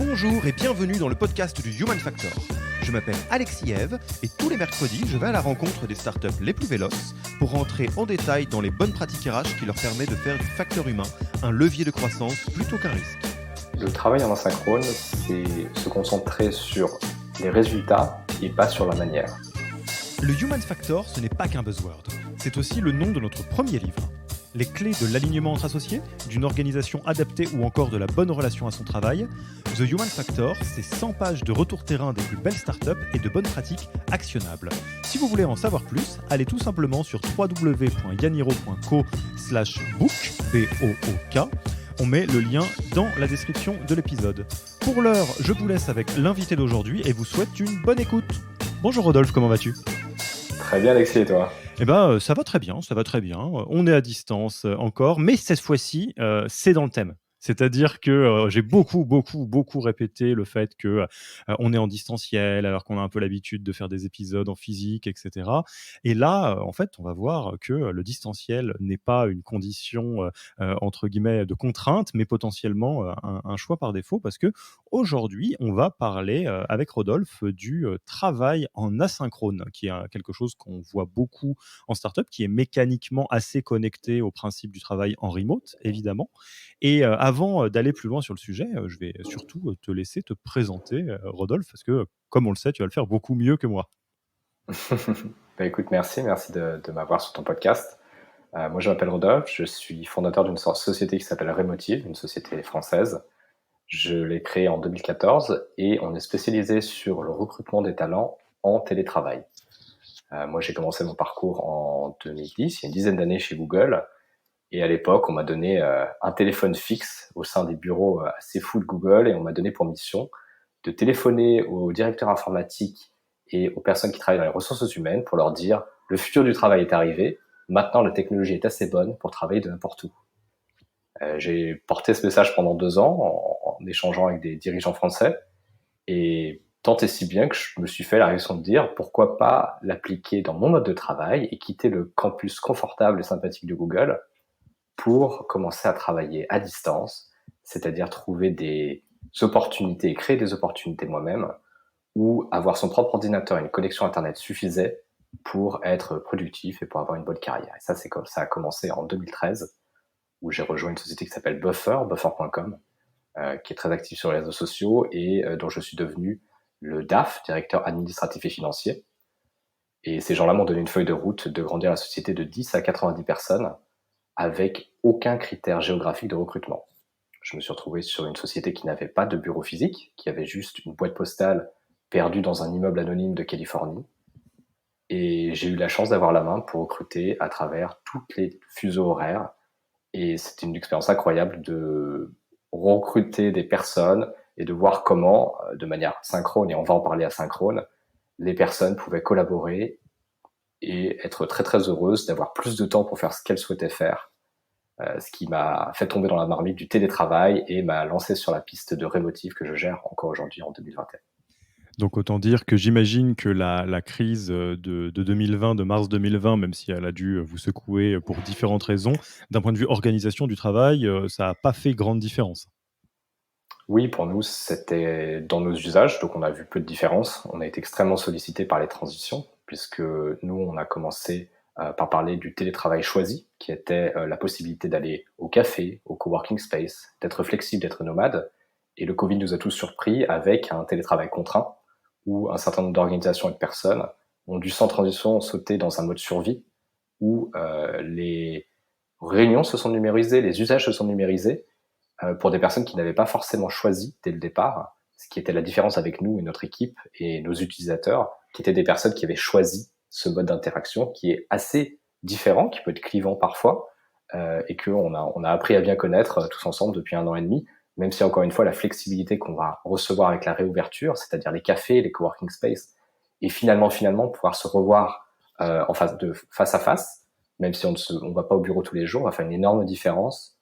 Bonjour et bienvenue dans le podcast du Human Factor. Je m'appelle Alexis Eve et tous les mercredis, je vais à la rencontre des startups les plus véloces pour rentrer en détail dans les bonnes pratiques RH qui leur permettent de faire du facteur humain un levier de croissance plutôt qu'un risque. Le travail en asynchrone, c'est se concentrer sur les résultats et pas sur la manière. Le Human Factor, ce n'est pas qu'un buzzword. C'est aussi le nom de notre premier livre. Les clés de l'alignement entre associés, d'une organisation adaptée ou encore de la bonne relation à son travail. The Human Factor, c'est 100 pages de retour terrain des plus belles startups et de bonnes pratiques actionnables. Si vous voulez en savoir plus, allez tout simplement sur www.yaniro.co/book, B-O-O-K. On met le lien dans la description de l'épisode. Pour l'heure, je vous laisse avec l'invité d'aujourd'hui et vous souhaite une bonne écoute. Bonjour Rodolphe, comment vas-tu ? Très bien Alexis, et toi ? Ça va très bien, ça va très bien. On est à distance encore, mais cette fois-ci, c'est dans le thème. C'est-à-dire que j'ai beaucoup répété le fait que on est en distanciel, alors qu'on a un peu l'habitude de faire des épisodes en physique, etc. Et là, en fait, on va voir que le distanciel n'est pas une condition, entre guillemets, de contrainte, mais potentiellement un choix par défaut, parce que aujourd'hui, on va parler avec Rodolphe du travail en asynchrone, qui est quelque chose qu'on voit beaucoup en startup, qui est mécaniquement assez connecté au principe du travail en remote, évidemment. Et avant d'aller plus loin sur le sujet, je vais surtout te laisser te présenter, Rodolphe, parce que, comme on le sait, tu vas le faire beaucoup mieux que moi. Écoute, merci de m'avoir sur ton podcast. Moi, je m'appelle Rodolphe, je suis fondateur d'une société qui s'appelle Remotive, une société française. Je l'ai créée en 2014 et on est spécialisé sur le recrutement des talents en télétravail. Moi, j'ai commencé mon parcours en 2010, il y a une dizaine d'années chez Google. Et à l'époque, on m'a donné un téléphone fixe au sein des bureaux assez fous de Google et on m'a donné pour mission de téléphoner aux directeurs informatiques et aux personnes qui travaillent dans les ressources humaines pour leur dire « Le futur du travail est arrivé, maintenant la technologie est assez bonne pour travailler de n'importe où ». J'ai porté ce message pendant 2 ans en échangeant avec des dirigeants français et tant et si bien que je me suis fait la réflexion de dire pourquoi pas l'appliquer dans mon mode de travail et quitter le campus confortable et sympathique de Google pour commencer à travailler à distance, c'est-à-dire trouver des opportunités et créer des opportunités moi-même, ou avoir son propre ordinateur et une connexion Internet suffisait pour être productif et pour avoir une bonne carrière. Et ça, c'est comme ça a commencé en 2013, où j'ai rejoint une société qui s'appelle Buffer.com, qui est très active sur les réseaux sociaux et dont je suis devenu le DAF, directeur administratif et financier. Et ces gens-là m'ont donné une feuille de route de grandir la société de 10 à 90 personnes avec aucun critère géographique de recrutement. Je me suis retrouvé sur une société qui n'avait pas de bureau physique, qui avait juste une boîte postale perdue dans un immeuble anonyme de Californie. Et j'ai eu la chance d'avoir la main pour recruter à travers toutes les fuseaux horaires. Et c'était une expérience incroyable de recruter des personnes et de voir comment, de manière synchrone, et on va en parler asynchrone, les personnes pouvaient collaborer et être très très heureuses d'avoir plus de temps pour faire ce qu'elles souhaitaient faire, ce qui m'a fait tomber dans la marmite du télétravail et m'a lancé sur la piste de Remotive que je gère encore aujourd'hui en 2021. Donc autant dire que j'imagine que la crise de 2020, de mars 2020, même si elle a dû vous secouer pour différentes raisons, d'un point de vue organisation du travail, ça n'a pas fait grande différence. Oui, pour nous, c'était dans nos usages, donc on a vu peu de différence. On a été extrêmement sollicité par les transitions, puisque nous, on a commencé par parler du télétravail choisi, qui était la possibilité d'aller au café, au coworking space, d'être flexible, d'être nomade. Et le Covid nous a tous surpris avec un télétravail contraint, où un certain nombre d'organisations et de personnes ont dû sans transition sauter dans un mode survie, où les réunions se sont numérisées, les usages se sont numérisés, pour des personnes qui n'avaient pas forcément choisi dès le départ, ce qui était la différence avec nous et notre équipe et nos utilisateurs, qui étaient des personnes qui avaient choisi ce mode d'interaction qui est assez différent, qui peut être clivant parfois, et qu'on a appris à bien connaître tous ensemble depuis 1 an et demi, même si encore une fois la flexibilité qu'on va recevoir avec la réouverture, c'est-à-dire les cafés, les coworking space, et finalement pouvoir se revoir face à face, même si on ne va pas au bureau tous les jours, va faire une énorme différence.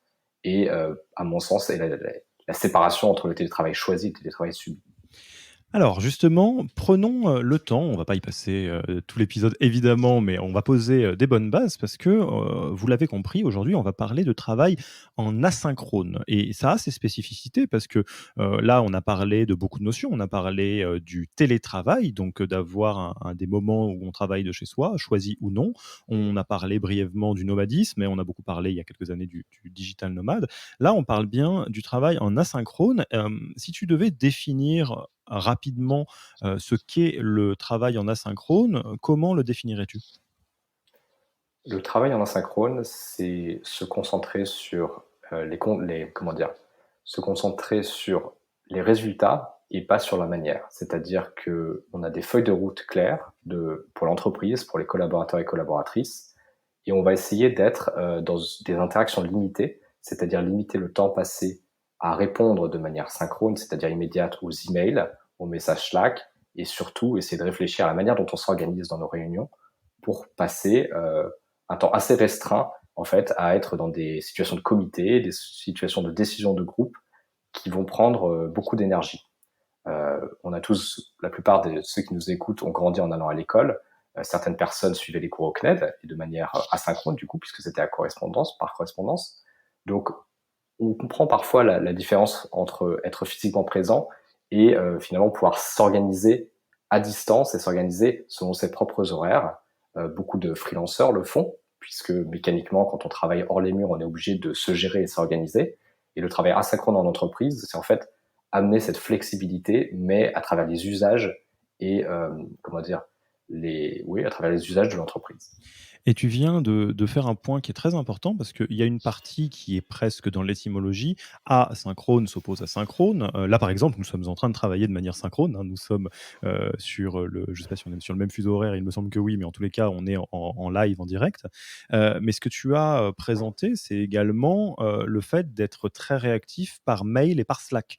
Et à mon sens, c'est la séparation entre le télétravail choisi et le télétravail subi. Alors justement, prenons, le temps, on va pas y passer, tout l'épisode évidemment, mais on va poser, des bonnes bases parce que, vous l'avez compris, aujourd'hui, on va parler de travail en asynchrone et ça a ses spécificités parce que, là, on a parlé de beaucoup de notions. On a parlé, du télétravail, donc, d'avoir des moments où on travaille de chez soi, choisis ou non. On a parlé brièvement du nomadisme et on a beaucoup parlé il y a quelques années du digital nomade. Là, on parle bien du travail en asynchrone. Si tu devais définir rapidement, ce qu'est le travail en asynchrone, comment le définirais-tu? Le travail en asynchrone, c'est se concentrer sur, les comment dire? Se concentrer sur les résultats et pas sur la manière. C'est-à-dire qu'on a des feuilles de route claires pour l'entreprise, pour les collaborateurs et collaboratrices et on va essayer d'être, dans des interactions limitées, c'est-à-dire limiter le temps passé à répondre de manière synchrone, c'est-à-dire immédiate aux emails, aux messages Slack et surtout essayer de réfléchir à la manière dont on s'organise dans nos réunions pour passer, un temps assez restreint, en fait, à être dans des situations de comité, des situations de décision de groupe qui vont prendre beaucoup d'énergie. On a tous, la plupart de ceux qui nous écoutent ont grandi en allant à l'école. Certaines personnes suivaient les cours au CNED et de manière asynchrone, du coup, puisque c'était à correspondance, par correspondance. Donc, on comprend parfois la différence entre être physiquement présent et finalement pouvoir s'organiser à distance et s'organiser selon ses propres horaires. Beaucoup de freelanceurs le font, puisque mécaniquement, quand on travaille hors les murs, on est obligé de se gérer et s'organiser. Et le travail asynchrone en entreprise, c'est en fait amener cette flexibilité, mais à travers les usages et comment dire, oui, à travers les usages de l'entreprise. Et tu viens de faire un point qui est très important parce qu'il y a une partie qui est presque dans l'étymologie. Asynchrone s'oppose à synchrone. Là, par exemple, nous sommes en train de travailler de manière synchrone, hein. Nous sommes, sur le je sais pas si on est sur le même fuseau horaire, il me semble que oui, mais en tous les cas, on est en live, en direct. Mais ce que tu as, présenté, c'est également, le fait d'être très réactif par mail et par Slack,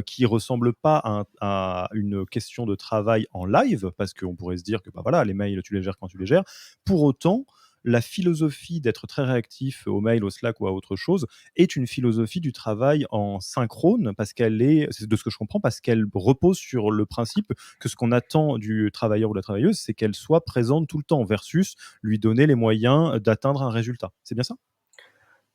qui ressemble pas à une question de travail en live, parce qu'on pourrait se dire que, bah, voilà, les mails, tu les gères quand tu les gères. Pour autant, la philosophie d'être très réactif aux mails, au Slack ou à autre chose est une philosophie du travail en synchrone parce qu'elle est, c'est de ce que je comprends, parce qu'elle repose sur le principe que ce qu'on attend du travailleur ou de la travailleuse, c'est qu'elle soit présente tout le temps versus lui donner les moyens d'atteindre un résultat. C'est bien ça?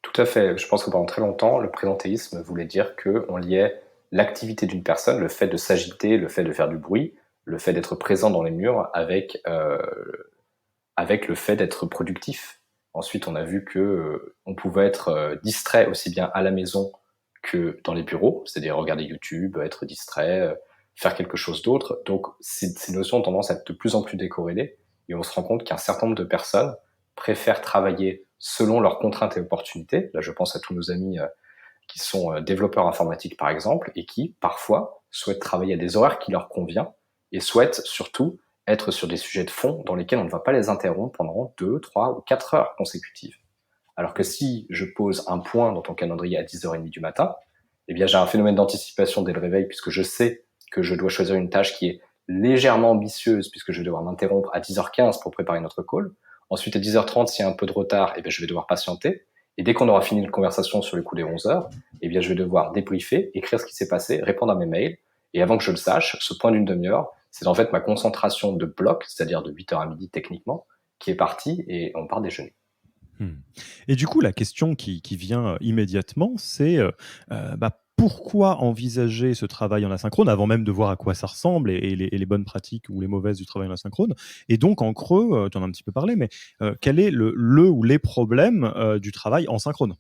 Tout à fait. Je pense que pendant très longtemps, le présentéisme voulait dire qu'on liait l'activité d'une personne, le fait de s'agiter, le fait de faire du bruit, le fait d'être présent dans les murs avec le fait d'être productif. Ensuite, on a vu que on pouvait être distrait aussi bien à la maison que dans les bureaux, c'est-à-dire regarder YouTube, être distrait, faire quelque chose d'autre. Donc, ces notions ont tendance à être de plus en plus décorrélées et on se rend compte qu'un certain nombre de personnes préfèrent travailler selon leurs contraintes et opportunités. Là, je pense à tous nos amis qui sont développeurs informatiques, par exemple, et qui, parfois, souhaitent travailler à des horaires qui leur conviennent et souhaitent surtout être sur des sujets de fond dans lesquels on ne va pas les interrompre pendant 2, 3 ou 4 heures consécutives. Alors que si je pose un point dans ton calendrier à 10h30 du matin, eh bien, j'ai un phénomène d'anticipation dès le réveil puisque je sais que je dois choisir une tâche qui est légèrement ambitieuse puisque je vais devoir m'interrompre à 10h15 pour préparer notre call. Ensuite, à 10h30, s'il y a un peu de retard, eh bien, je vais devoir patienter. Et dès qu'on aura fini une conversation sur le coup des 11h, eh bien, je vais devoir débriefer, écrire ce qui s'est passé, répondre à mes mails. Et avant que je le sache, ce point d'une demi-heure, c'est en fait ma concentration de bloc, c'est-à-dire de 8h à midi techniquement, qui est partie et on part déjeuner. Mmh. Et du coup, la question qui vient, immédiatement, c'est, bah, pourquoi envisager ce travail en asynchrone avant même de voir à quoi ça ressemble et les bonnes pratiques ou les mauvaises du travail en asynchrone? Et donc en creux, tu en as un petit peu parlé, mais, quel est le ou les problèmes, du travail en synchrone?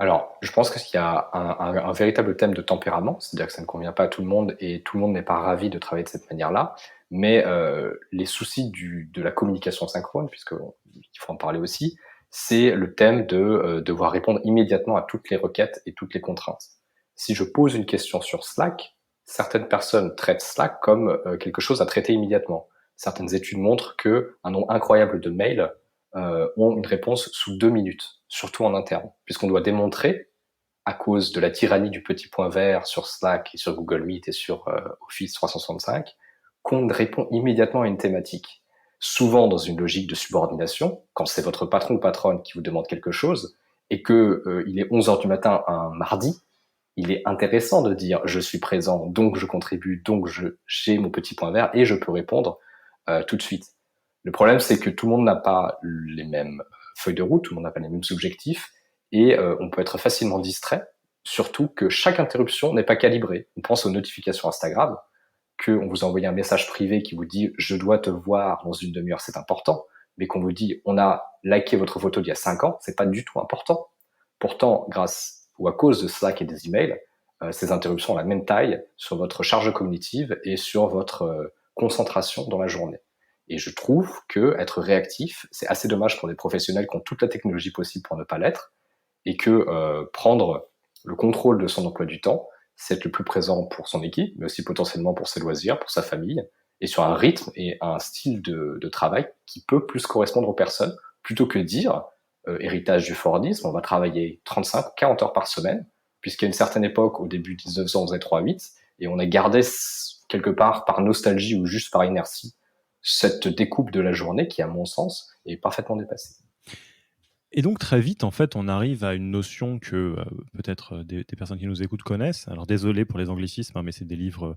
Alors, je pense qu'il y a un véritable thème de tempérament, c'est-à-dire que ça ne convient pas à tout le monde et tout le monde n'est pas ravi de travailler de cette manière-là. Mais les soucis de la communication synchrone, puisqu'il faut en parler aussi, c'est le thème de devoir répondre immédiatement à toutes les requêtes et toutes les contraintes. Si je pose une question sur Slack, certaines personnes traitent Slack comme quelque chose à traiter immédiatement. Certaines études montrent qu'un nombre incroyable de mails ont une réponse sous 2 minutes, surtout en interne, puisqu'on doit démontrer, à cause de la tyrannie du petit point vert sur Slack et sur Google Meet et sur Office 365, qu'on répond immédiatement à une thématique. Souvent dans une logique de subordination, quand c'est votre patron ou patronne qui vous demande quelque chose et que il est 11h du matin un mardi, il est intéressant de dire je suis présent, donc je contribue, donc j'ai mon petit point vert et je peux répondre tout de suite. Le problème, c'est que tout le monde n'a pas les mêmes feuilles de route, tout le monde n'a pas les mêmes objectifs et on peut être facilement distrait, surtout que chaque interruption n'est pas calibrée. On pense aux notifications Instagram, qu'on vous envoie un message privé qui vous dit je dois te voir dans une demi-heure, c'est important, mais qu'on vous dit on a liké votre photo d'il y a 5 ans, c'est pas du tout important. Pourtant, grâce ou à cause de Slack et des emails, ces interruptions ont la même taille sur votre charge cognitive et sur votre concentration dans la journée. Et je trouve que être réactif, c'est assez dommage pour des professionnels qui ont toute la technologie possible pour ne pas l'être, et que prendre le contrôle de son emploi du temps, c'est être le plus présent pour son équipe, mais aussi potentiellement pour ses loisirs, pour sa famille, et sur un rythme et un style de travail qui peut plus correspondre aux personnes, plutôt que dire, héritage du Fordisme, on va travailler 35, 40 heures par semaine, puisqu'à une certaine époque, au début du 1900, on faisait 3-8, et on a gardé quelque part par nostalgie ou juste par inertie cette découpe de la journée qui, à mon sens, est parfaitement dépassée. Et donc très vite, en fait, on arrive à une notion que peut-être des personnes qui nous écoutent connaissent. Alors désolé pour les anglicismes, hein, mais c'est des livres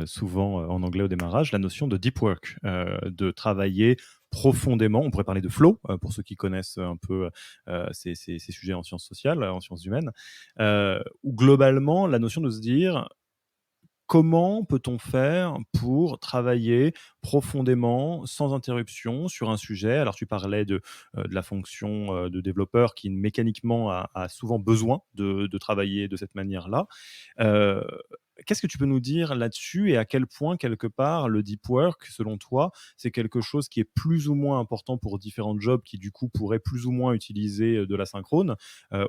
souvent en anglais au démarrage. La notion de deep work, de travailler profondément. On pourrait parler de flow pour ceux qui connaissent un peu ces sujets en sciences sociales, en sciences humaines. Ou globalement, la notion de se dire comment peut-on faire pour travailler profondément, sans interruption, sur un sujet? Alors, tu parlais de la fonction de développeur qui, mécaniquement, a souvent besoin de travailler de cette manière-là. Euh, Qu'est-ce que tu peux nous dire là-dessus et à quel point, quelque part, le deep work, selon toi, c'est quelque chose qui est plus ou moins important pour différents jobs qui, du coup, pourraient plus ou moins utiliser de la synchrone,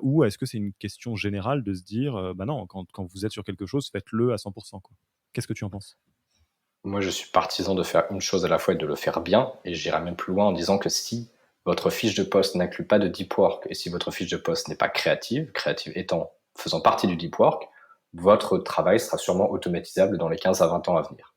ou est-ce que c'est une question générale de se dire, bah non, quand vous êtes sur quelque chose, faites-le à 100%, quoi. Qu'est-ce que tu en penses? Moi, je suis partisan de faire une chose à la fois et de le faire bien, et j'irai même plus loin en disant que si votre fiche de poste n'inclut pas de deep work, et si votre fiche de poste n'est pas créative, créative étant faisant partie du deep work, votre travail sera sûrement automatisable dans les 15 à 20 ans à venir.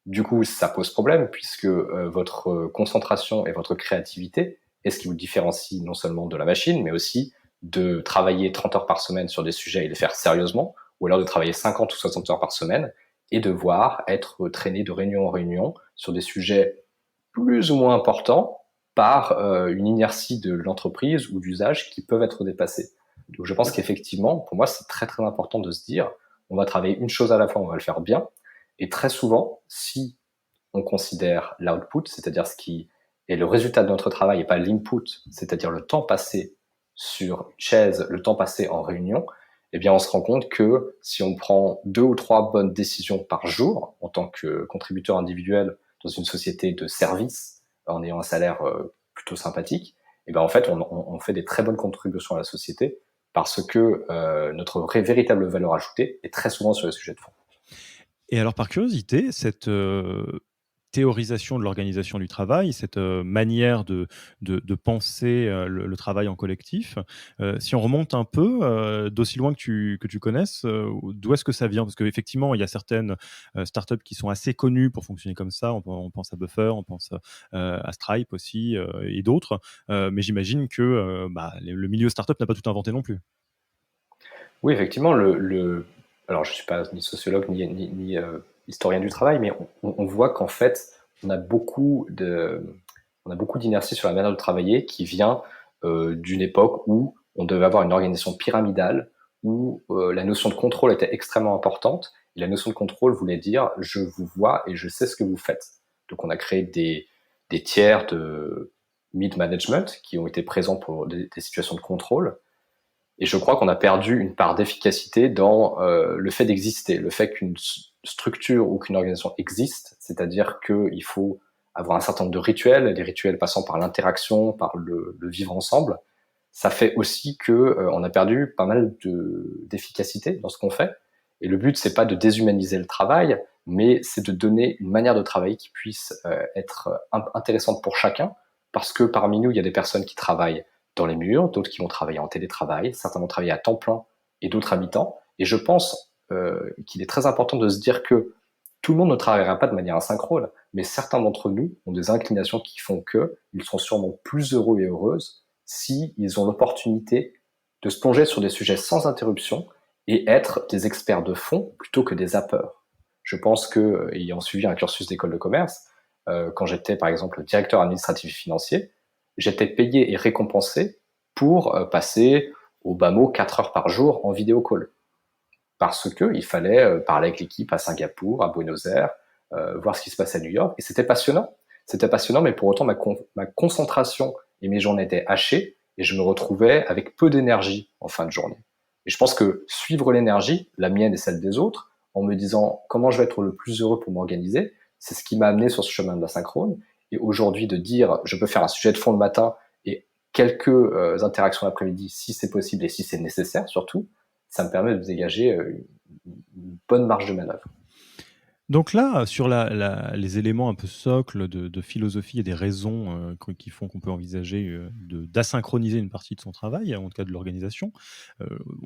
Du coup, ça pose problème puisque votre concentration et votre créativité est ce qui vous différencie non seulement de la machine, mais aussi de travailler 30 heures par semaine sur des sujets et les faire sérieusement, ou alors de travailler 50 ou 60 heures par semaine et devoir être traîné de réunion en réunion sur des sujets plus ou moins importants par une inertie de l'entreprise ou d'usage qui peuvent être dépassés. Donc je pense qu'effectivement, pour moi, c'est très très important de se dire, on va travailler une chose à la fois, on va le faire bien, et très souvent, si on considère l'output, c'est-à-dire ce qui est le résultat de notre travail et pas l'input, c'est-à-dire le temps passé sur une chaise, le temps passé en réunion, eh bien, on se rend compte que si on prend 2 ou 3 bonnes décisions par jour en tant que contributeur individuel dans une société de service, en ayant un salaire plutôt sympathique, eh bien, en fait, on fait des très bonnes contributions à la société parce que notre véritable valeur ajoutée est très souvent sur les sujets de fond. Et alors, par curiosité, cette théorisation de l'organisation du travail, cette manière de penser le travail en collectif, si on remonte un peu, d'aussi loin que tu connaisses, d'où est-ce que ça vient? Parce qu'effectivement, il y a certaines startups qui sont assez connues pour fonctionner comme ça. On pense à Buffer, on pense à Stripe aussi et d'autres. Mais j'imagine que bah, le milieu startup n'a pas tout inventé non plus. Oui, effectivement, alors je ne suis pas ni sociologue ni historien du travail, mais on voit qu'en fait, on a beaucoup d'inertie sur la manière de travailler qui vient d'une époque où on devait avoir une organisation pyramidale, où la notion de contrôle était extrêmement importante. Et la notion de contrôle voulait dire je vous vois et je sais ce que vous faites. Donc on a créé des tiers de mid-management qui ont été présents pour des situations de contrôle. Et je crois qu'on a perdu une part d'efficacité dans le fait d'exister, le fait qu'une structure ou qu'une organisation existe, c'est-à-dire qu'il faut avoir un certain nombre de rituels, des rituels passant par l'interaction, par le vivre ensemble. Ça fait aussi que on a perdu pas mal d'efficacité dans ce qu'on fait. Et le but, c'est pas de déshumaniser le travail, mais c'est de donner une manière de travailler qui puisse être intéressante pour chacun, parce que parmi nous, il y a des personnes qui travaillent dans les murs, d'autres qui vont travailler en télétravail, certains vont travailler à temps plein et d'autres à mi-temps. Et je pense qu'il est très important de se dire que tout le monde ne travaillera pas de manière asynchrone, mais certains d'entre nous ont des inclinations qui font qu'ils sont sûrement plus heureux et heureuses s'ils ont l'opportunité de se plonger sur des sujets sans interruption et être des experts de fond plutôt que des zappeurs. Je pense que, ayant suivi un cursus d'école de commerce, quand j'étais par exemple directeur administratif et financier, j'étais payé et récompensé pour passer au bas mot 4 heures par jour en vidéo call. Parce qu'il fallait parler avec l'équipe à Singapour, à Buenos Aires, voir ce qui se passe à New York. Et c'était passionnant. C'était passionnant, mais pour autant, ma concentration et mes journées étaient hachées et je me retrouvais avec peu d'énergie en fin de journée. Et je pense que suivre l'énergie, la mienne et celle des autres, en me disant comment je vais être le plus heureux pour m'organiser, c'est ce qui m'a amené sur ce chemin de l'asynchrone. Et aujourd'hui, de dire je peux faire un sujet de fond le matin et quelques interactions l'après-midi, si c'est possible et si c'est nécessaire surtout, ça me permet de dégager une bonne marge de manœuvre. Donc là, sur les éléments un peu socles de philosophie et des raisons qui font qu'on peut envisager d'asynchroniser une partie de son travail, en tout cas de l'organisation,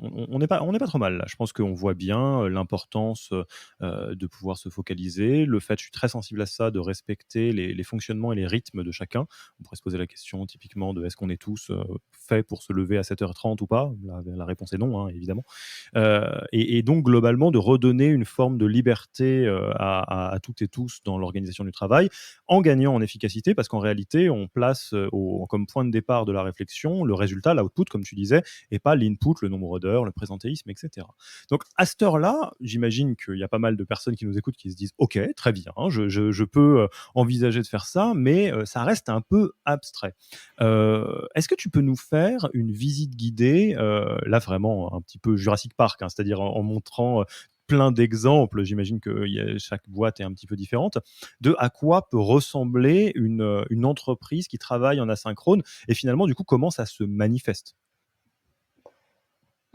on n'est pas trop mal là. Je pense qu'on voit bien l'importance de pouvoir se focaliser, le fait, je suis très sensible à ça, de respecter les fonctionnements et les rythmes de chacun. On pourrait se poser la question typiquement de est-ce qu'on est tous faits pour se lever à 7h30 ou pas. La réponse est non, hein, évidemment. Et donc globalement de redonner une forme de liberté à toutes et tous dans l'organisation du travail, en gagnant en efficacité, parce qu'en réalité, on place comme point de départ de la réflexion le résultat, l'output, comme tu disais, et pas l'input, le nombre d'heures, le présentéisme, etc. Donc à cette heure-là, j'imagine qu'il y a pas mal de personnes qui nous écoutent qui se disent ok, très bien, hein, je peux envisager de faire ça, mais ça reste un peu abstrait. Est-ce que tu peux nous faire une visite guidée, là vraiment un petit peu Jurassic Park, hein, c'est-à-dire en montrant plein d'exemples, j'imagine que chaque boîte est un petit peu différente, de à quoi peut ressembler une entreprise qui travaille en asynchrone et finalement du coup comment ça se manifeste?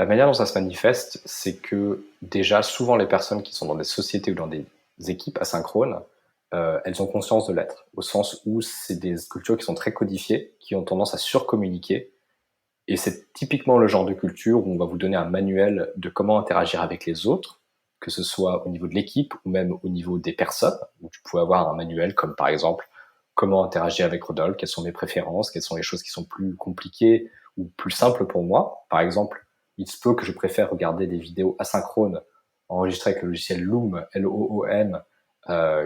La manière dont ça se manifeste, c'est que déjà, souvent, les personnes qui sont dans des sociétés ou dans des équipes asynchrones, elles ont conscience de l'être, au sens où c'est des cultures qui sont très codifiées, qui ont tendance à surcommuniquer. Et c'est typiquement le genre de culture où on va vous donner un manuel de comment interagir avec les autres, que ce soit au niveau de l'équipe ou même au niveau des personnes, où tu peux avoir un manuel comme par exemple comment interagir avec Rodolphe, quelles sont mes préférences, quelles sont les choses qui sont plus compliquées ou plus simples pour moi. Par exemple, il se peut que je préfère regarder des vidéos asynchrones enregistrées avec le logiciel Loom, L-O-O-M,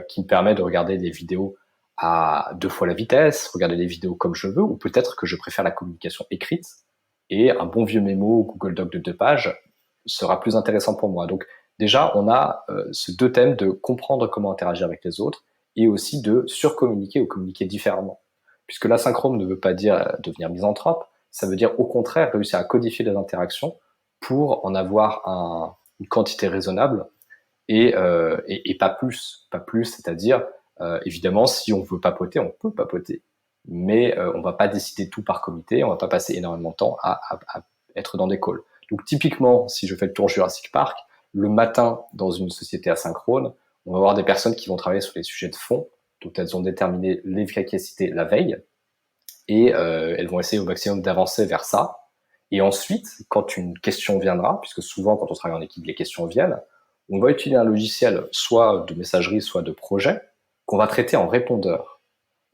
qui me permet de regarder des vidéos à 2 fois la vitesse, regarder des vidéos comme je veux, ou peut-être que je préfère la communication écrite, et un bon vieux mémo Google Doc de 2 pages sera plus intéressant pour moi. Donc déjà, on a ces deux thèmes de comprendre comment interagir avec les autres et aussi de surcommuniquer ou communiquer différemment. Puisque l'asynchrone ne veut pas dire devenir misanthrope, ça veut dire au contraire réussir à codifier les interactions pour en avoir une quantité raisonnable et pas plus. Pas plus, c'est-à-dire, évidemment, si on veut papoter, on peut papoter. Mais on va pas décider tout par comité, on va pas passer énormément de temps à être dans des calls. Donc typiquement, si je fais le tour Jurassic Park, le matin, dans une société asynchrone, on va avoir des personnes qui vont travailler sur les sujets de fond, dont elles ont déterminé l'efficacité la veille, et elles vont essayer au maximum d'avancer vers ça. Et ensuite, quand une question viendra, puisque souvent quand on travaille en équipe, les questions viennent, on va utiliser un logiciel soit de messagerie, soit de projet, qu'on va traiter en répondeur.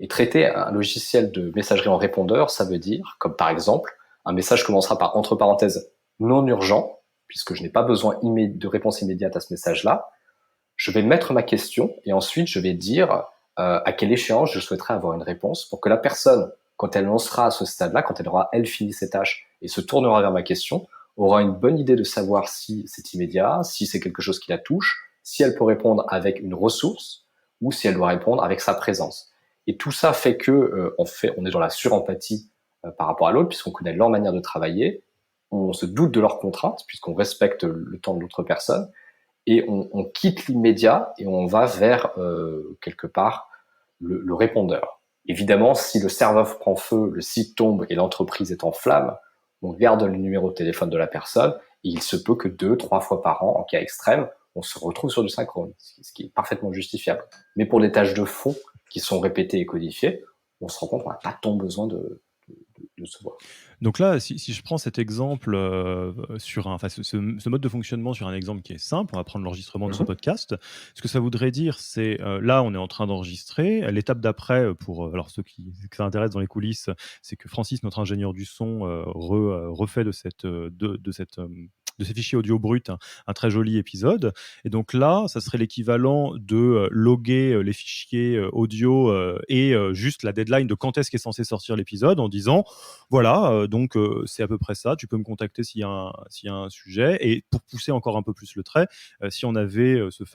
Et traiter un logiciel de messagerie en répondeur, ça veut dire, comme par exemple, un message commencera par entre parenthèses non urgent, puisque je n'ai pas besoin de réponse immédiate à ce message-là. Je vais mettre ma question et ensuite je vais dire à quelle échéance je souhaiterais avoir une réponse pour que la personne, quand elle lancera à ce stade-là, quand elle aura elle fini ses tâches et se tournera vers ma question, aura une bonne idée de savoir si c'est immédiat, si c'est quelque chose qui la touche, si elle peut répondre avec une ressource ou si elle doit répondre avec sa présence. Et tout ça fait que on est dans la surempathie par rapport à l'autre puisqu'on connaît leur manière de travailler, on se doute de leurs contraintes puisqu'on respecte le temps de l'autre personne et on quitte l'immédiat et on va vers quelque part le répondeur. Évidemment, si le serveur prend feu, le site tombe et l'entreprise est en flammes, on garde le numéro de téléphone de la personne et il se peut que 2, 3 fois par an, en cas extrême, on se retrouve sur du synchrone, ce qui est parfaitement justifiable. Mais pour des tâches de fond qui sont répétées et codifiées, on se rend compte qu'on n'a pas tant besoin de se voir. Donc là, si je prends cet exemple, enfin ce mode de fonctionnement sur un exemple qui est simple, on va prendre l'enregistrement de ce Mhm. podcast. Ce que ça voudrait dire, c'est, là, on est en train d'enregistrer. L'étape d'après, alors ceux que ça intéresse dans les coulisses, c'est que Francis, notre ingénieur du son, refait de cette, de ces fichiers audio bruts un très joli épisode. Et donc là, ça serait l'équivalent de loguer les fichiers audio et juste la deadline de quand est-ce qu'est censé sortir l'épisode en disant voilà, donc c'est à peu près ça, tu peux me contacter s'il y a un sujet. Et pour pousser encore un peu plus le trait, si on avait cette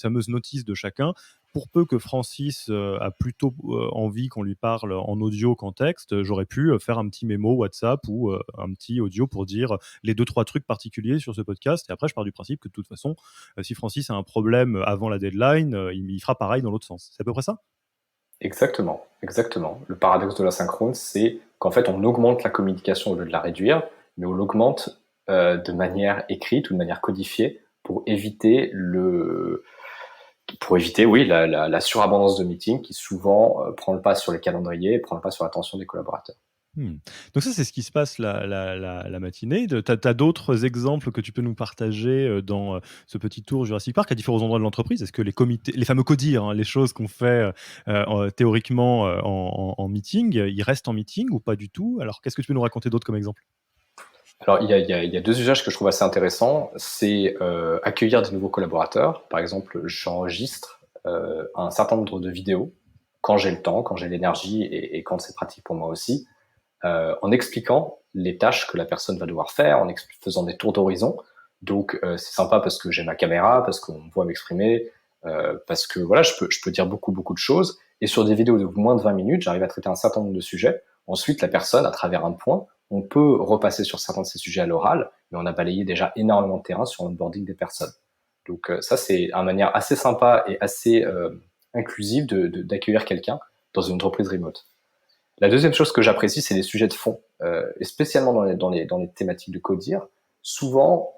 fameuse notice de chacun, pour peu que Francis a plutôt envie qu'on lui parle en audio qu'en texte, j'aurais pu faire un petit mémo WhatsApp ou un petit audio pour dire les deux, trois trucs particuliers sur ce podcast. Et après, je pars du principe que de toute façon, si Francis a un problème avant la deadline, il fera pareil dans l'autre sens. C'est à peu près ça? Exactement, exactement. Le paradoxe de l'asynchrone, c'est qu'en fait, on augmente la communication au lieu de la réduire, mais on l'augmente de manière écrite ou de manière codifiée pour éviter oui, la surabondance de meetings qui souvent prend le pas sur les calendriers et prend le pas sur l'attention des collaborateurs. Donc ça, c'est ce qui se passe la matinée. Tu as d'autres exemples que tu peux nous partager dans ce petit tour Jurassic Park à différents endroits de l'entreprise? Est-ce que les comités, les fameux CODIR, hein, les choses qu'on fait théoriquement en meeting, ils restent en meeting ou pas du tout? Alors, qu'est-ce que tu peux nous raconter d'autre comme exemple? Alors, il y a deux usages que je trouve assez intéressants. C'est accueillir de nouveaux collaborateurs. Par exemple, j'enregistre un certain nombre de vidéos quand j'ai le temps, quand j'ai l'énergie et quand c'est pratique pour moi aussi, en expliquant les tâches que la personne va devoir faire, en faisant des tours d'horizon. Donc, c'est sympa parce que j'ai ma caméra, parce qu'on me voit m'exprimer, parce que voilà, je peux dire beaucoup de choses. Et sur des vidéos de moins de 20 minutes, j'arrive à traiter un certain nombre de sujets. Ensuite, la personne, à travers un point, on peut repasser sur certains de ces sujets à l'oral, mais on a balayé déjà énormément de terrain sur l'onboarding des personnes. Donc ça, c'est une manière assez sympa et assez inclusive d'accueillir quelqu'un dans une entreprise remote. La deuxième chose que j'apprécie, c'est les sujets de fond, et spécialement dans les thématiques de codir. Souvent,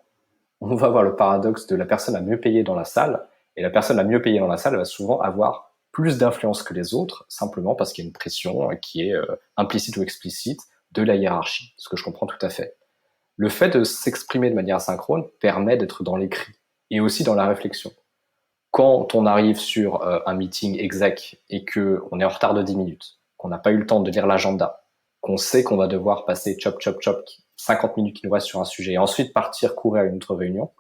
on va avoir le paradoxe de la personne la mieux payée dans la salle, et la personne la mieux payée dans la salle va souvent avoir plus d'influence que les autres, simplement parce qu'il y a une pression qui est implicite ou explicite de la hiérarchie, ce que je comprends tout à fait. Le fait de s'exprimer de manière asynchrone permet d'être dans l'écrit et aussi dans la réflexion. Quand on arrive sur un meeting exec et qu'on est en retard de 10 minutes, qu'on n'a pas eu le temps de lire l'agenda, qu'on sait qu'on va devoir passer chop, 50 minutes qui nous restent sur un sujet et ensuite partir courir à une autre réunion,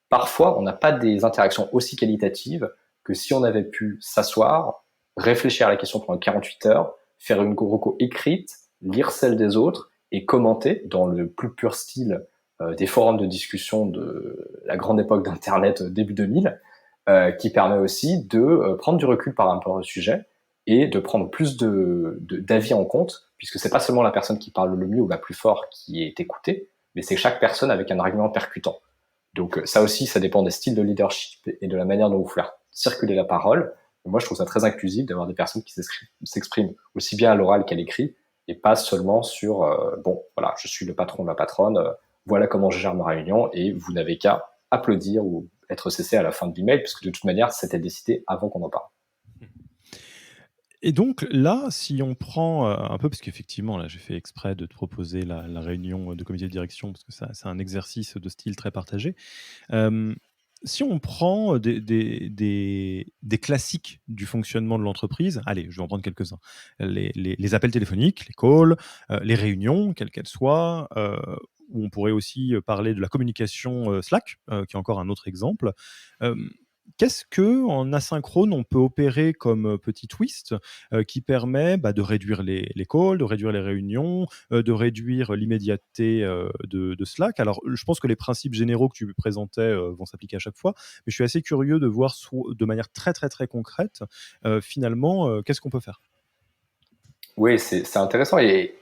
parfois on n'a pas des interactions aussi qualitatives que si on avait pu s'asseoir, réfléchir à la question pendant 48 heures, faire une reco écrite, lire celle des autres et commenter dans le plus pur style des forums de discussion de la grande époque d'Internet début 2000, qui permet aussi de prendre du recul par rapport au sujet et de prendre plus d'avis en compte, puisque c'est pas seulement la personne qui parle le mieux ou la plus fort qui est écoutée, mais c'est chaque personne avec un argument percutant. Donc ça aussi, ça dépend des styles de leadership et de la manière dont vous faire circuler la parole. Et moi, je trouve ça très inclusif d'avoir des personnes qui s'expriment aussi bien à l'oral qu'à l'écrit, et pas seulement sur bon, voilà, je suis le patron de la patronne, voilà comment je gère ma réunion, et vous n'avez qu'à applaudir ou être cessé à la fin de l'email, puisque de toute manière, c'était décidé avant qu'on en parle. Et donc là, si on prend un peu, parce qu'effectivement, là, j'ai fait exprès de te proposer la réunion de comité de direction, parce que c'est un exercice de style très partagé. Euh, Si on prend des classiques du fonctionnement de l'entreprise, allez, je vais en prendre quelques-uns. Les appels téléphoniques, les calls, les réunions, quelles qu'elles soient, où on pourrait aussi parler de la communication Slack, qui est encore un autre exemple. Euh, Qu'est-ce que en asynchrone on peut opérer comme petit twist qui permet de réduire les calls, de réduire les réunions, de réduire l'immédiateté de Slack? Alors, je pense que les principes généraux que tu présentais vont s'appliquer à chaque fois, mais je suis assez curieux de voir de manière très très très concrète, finalement, qu'est-ce qu'on peut faire? Oui, c'est intéressant. Et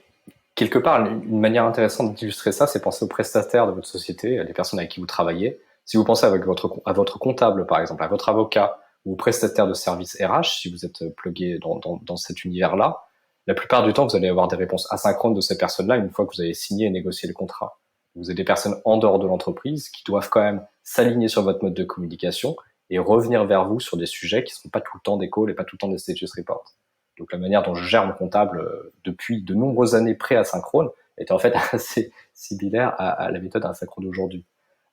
quelque part, une manière intéressante d'illustrer ça, c'est penser aux prestataires de votre société, les personnes avec qui vous travaillez. Si vous pensez avec à votre comptable, par exemple, à votre avocat ou prestataire de services RH, si vous êtes plugué dans cet univers-là, la plupart du temps, vous allez avoir des réponses asynchrones de ces personnes-là une fois que vous avez signé et négocié le contrat. Vous avez des personnes en dehors de l'entreprise qui doivent quand même s'aligner sur votre mode de communication et revenir vers vous sur des sujets qui ne sont pas tout le temps des calls et pas tout le temps des status reports. Donc la manière dont je gère mon comptable depuis de nombreuses années pré-asynchrone était en fait assez similaire à la méthode asynchrone d'aujourd'hui.